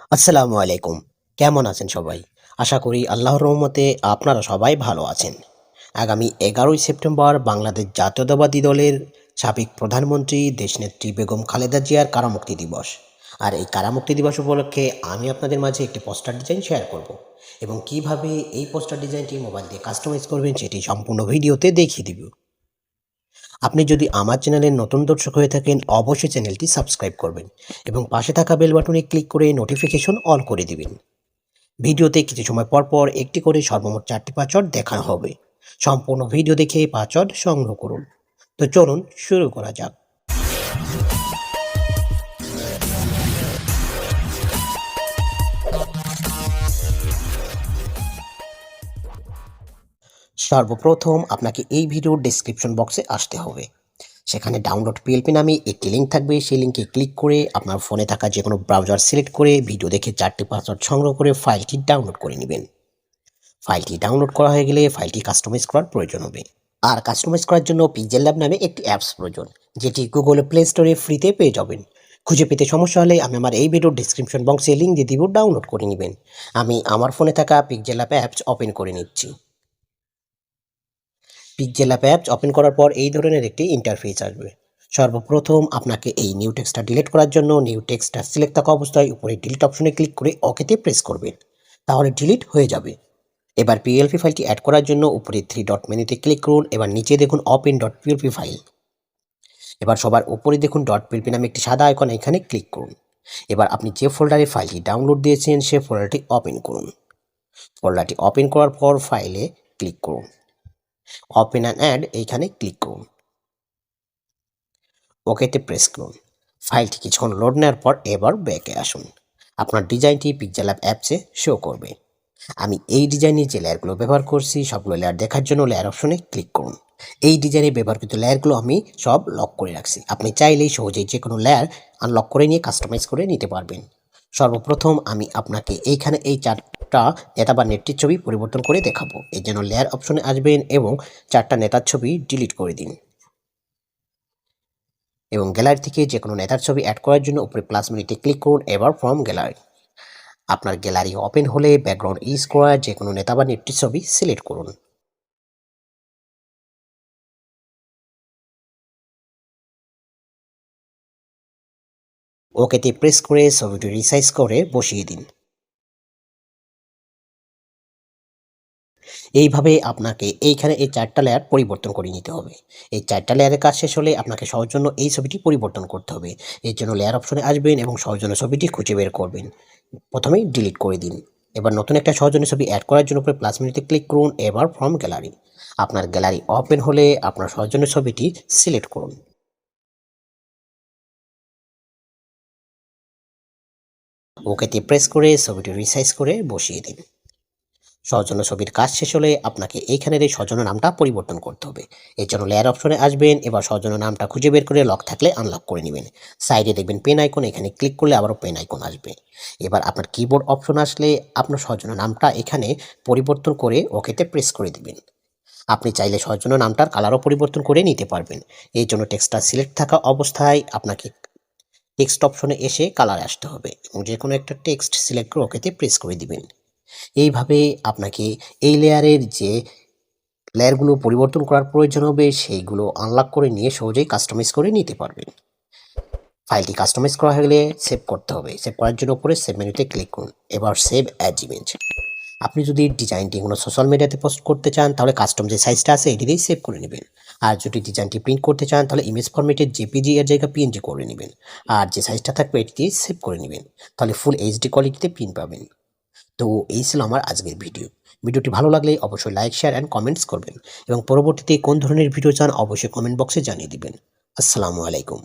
আসসালামু আলাইকুম। কেমন আছেন সবাই? আশা করি আল্লাহর রহমতে আপনারা সবাই ভালো আছেন। আগামী 11ই সেপ্টেম্বর বাংলাদেশ জাতীয়তাবাদী দলের সাবেক প্রধানমন্ত্রী দেশনেত্রী বেগম খালেদা জিয়ার কারামুক্তি দিবস। আর এই কারামুক্তি দিবস উপলক্ষে আমি আপনাদের মাঝে একটি পোস্টার ডিজাইন শেয়ার করব এবং কিভাবে এই পোস্টার ডিজাইনটি মোবাইল দিয়ে কাস্টমাইজ করবেন সেটি সম্পূর্ণ ভিডিওতে দেখিয়ে দিব। আপনি যদি আমার চ্যানেলের নতুন দর্শক হয়ে থাকেন অবশ্যই চ্যানেলটি সাবস্ক্রাইব করবেন এবং পাশে থাকা বেল বাটনে ক্লিক করে নোটিফিকেশন অল করে দিবেন। ভিডিওতে কিছু সময় পর পর একটি করে সর্বমোট 4টি পাসওয়ার্ড দেখা হবে। সম্পূর্ণ ভিডিও দেখে পাসওয়ার্ড সংগ্রহ করুন। তো চলুন শুরু করা যাক। সর্বপ্রথম আপনাকে এই ভিডিওর ডেসক্রিপশন বক্সে আসতে হবে। সেখানে ডাউনলোড পিএলপি নামে একটি লিঙ্ক থাকবে, সেই লিঙ্কে ক্লিক করে আপনার ফোনে থাকা যে কোনো ব্রাউজার সিলেক্ট করে ভিডিও দেখে 4টি পাসওয়ার্ড সংগ্রহ করে ফাইলটি ডাউনলোড করে নেবেন। ফাইলটি ডাউনলোড করা হয়ে গেলে ফাইলটি কাস্টমাইজ করার প্রয়োজন হবে। আর কাস্টমাইজ করার জন্য PixelLab নামে একটি অ্যাপস প্রয়োজন, যেটি গুগল প্লে স্টোরে ফ্রিতে পেয়ে যাবেন। খুঁজে পেতে সমস্যা হলে আমি আমার এই ভিডিওর ডেসক্রিপশন বক্সে লিঙ্ক দিয়ে দিব, ডাউনলোড করে নেবেন। আমি আমার ফোনে থাকা PixelLab অ্যাপস ওপেন করে নিচ্ছি। PixelLab অ্যাপস ওপেন করার পর এই ধরনের একটি ইন্টারফেস আসবে। সর্বপ্রথম আপনাকে এই নিউ টেক্সটটা ডিলিট করার জন্য নিউ টেক্সটটা সিলেক্ট থাকা অবস্থায় উপরে ডিলিট অপশনে ক্লিক করে ওকেতে প্রেস করবেন, তাহলে ডিলিট হয়ে যাবে। এবার পিএলপি ফাইলটি অ্যাড করার জন্য উপরে 3 ডট মেনুতে ক্লিক করুন। এবার নিচে দেখুন ওপেন ডট পিএলপি ফাইল। এবার সবার উপরে দেখুন ডট পিএলপি নামে একটি সাদা আইকন, এখানে ক্লিক করুন। এবার আপনি যে ফোল্ডারে ফাইলটি ডাউনলোড দিয়েছেন সেই ফোল্ডারটি ওপেন করুন। ফোল্ডারটি ওপেন করার পর ফাইলে ক্লিক করুন, ওপেন অ্যান্ড অ্যাড এইখানে ক্লিক করুন, ওকেতে প্রেস করুন। ফাইলটি কিছুক্ষণ লোড নেওয়ার পর এবার ব্যাকে আসুন। আপনার ডিজাইনটি PixelLab অ্যাপসে শো করবে। আমি এই ডিজাইনের যে লেয়ারগুলো ব্যবহার করছি সবগুলো লেয়ার দেখার জন্য লেয়ার অপশনে ক্লিক করুন। এই ডিজাইনে ব্যবহৃত লেয়ারগুলো আমি সব লক করে রাখছি। আপনি চাইলেই সহজেই যে কোনো লেয়ার আনলক করে নিয়ে কাস্টমাইজ করে নিতে পারবেন। সর্বপ্রথম আমি আপনাকে এইখানে এই 4টা নেতা বা নেত্রীর ছবি পরিবর্তন করে দেখাবো। এর জন্য লেয়ার অপশনে আসবেন এবং 4টা নেতার ছবি ডিলিট করে দিন এবং গ্যালারি থেকে যে কোনো নেতার ছবি অ্যাড করার জন্য উপরে প্লাস মেনুতে ক্লিক করুন। এবার ফ্রম গ্যালারি, আপনার গ্যালারি ওপেন হলে ব্যাকগ্রাউন্ড ইউজ করা যে কোনো নেতা বা নেত্রীর ছবি সিলেক্ট করুন। ওকেতে প্রেস করে ছবিটি রিসাইজ করে বসিয়ে দিন। এইভাবে আপনাকে এইখানে এই 4টা লেয়ার পরিবর্তন করে নিতে হবে। এই 4টা লেয়ারের কাজ শেষ হলে আপনাকে সৌজন্য এই ছবিটি পরিবর্তন করতে হবে। এর জন্য লেয়ার অপশনে আসবেন এবং সৌজন্য ছবিটি খুঁজে বের করবেন। প্রথমেই ডিলিট করে দিন। এবার নতুন একটা সৌজন্য ছবি অ্যাড করার জন্য উপরে প্লাস মেনুতে ক্লিক করুন। এবার ফ্রম গ্যালারি, আপনার গ্যালারি ওপেন হলে আপনার সৌজন্য ছবিটি সিলেক্ট করুন। ওকেতে প্রেস করে ছবিটি রিসাইজ করে বসিয়ে দিন। সৌজন্য ছবির কাজ শেষ হলে আপনাকে এইখানের এই সৌজন্য নামটা পরিবর্তন করতে হবে। এর জন্য লেয়ার অপশনে আসবেন। এবার সৌজন্য নামটা খুঁজে বের করে লক থাকলে আনলক করে নেবেন। সাইডে দেখবেন পেন আইকন, এখানে ক্লিক করলে আবারও পেন আইকন আসবে। এবার আপনার কিবোর্ড অপশন আসলে আপনার সৌজন্য নামটা এখানে পরিবর্তন করে ওকেতে প্রেস করে দিবেন। আপনি চাইলে সৌজন্য নামটার কালারও পরিবর্তন করে নিতে পারবেন। এই জন্য টেক্সটটা সিলেক্ট থাকা অবস্থায় আপনাকে টেক্সট অপশনে এসে কালার আসতে হবে এবং যে কোনো একটা টেক্সট সিলেক্ট করে ওকেতে প্রেস করে দিবেন। এইভাবে আপনাকে এই লেয়ারের যে লেয়ারগুলো পরিবর্তন করার প্রয়োজন হবে সেইগুলো আনলক করে নিয়ে সহজেই কাস্টমাইজ করে নিতে পারবেন। ফাইলটি কাস্টমাইজ করা হয়ে গেলে সেভ করতে হবে। সেভ করার জন্য উপরে সেভ মেনুতে ক্লিক করুন। এবার সেভ অ্যাজ ইমেজ। আপনি যদি ডিজাইনটি কোনো সোশ্যাল মিডিয়াতে পোস্ট করতে চান তাহলে কাস্টম যে সাইজটা আছে এটি দিয়েই সেভ করে নেবেন। আর যদি ডিজাইনটি প্রিন্ট করতে চান তাহলে ইমেজ ফরম্যাটে জেপিজি এর জায়গায় পিএনজি করে নেবেন। আর যে সাইজটা থাকবে এটি দিয়ে সেভ করে নেবেন, তাহলে ফুল এইচডি কোয়ালিটিতে প্রিন্ট পাবেন। তো এই ছিল আমার আজকের ভিডিও। ভিডিওটি ভালো লাগলে অবশ্যই লাইক, শেয়ার অ্যান্ড কমেন্টস করবেন এবং পরবর্তীতে কোন ধরনের ভিডিও চান অবশ্যই কমেন্ট বক্সে জানিয়ে দিবেন। আসসালামু আলাইকুম।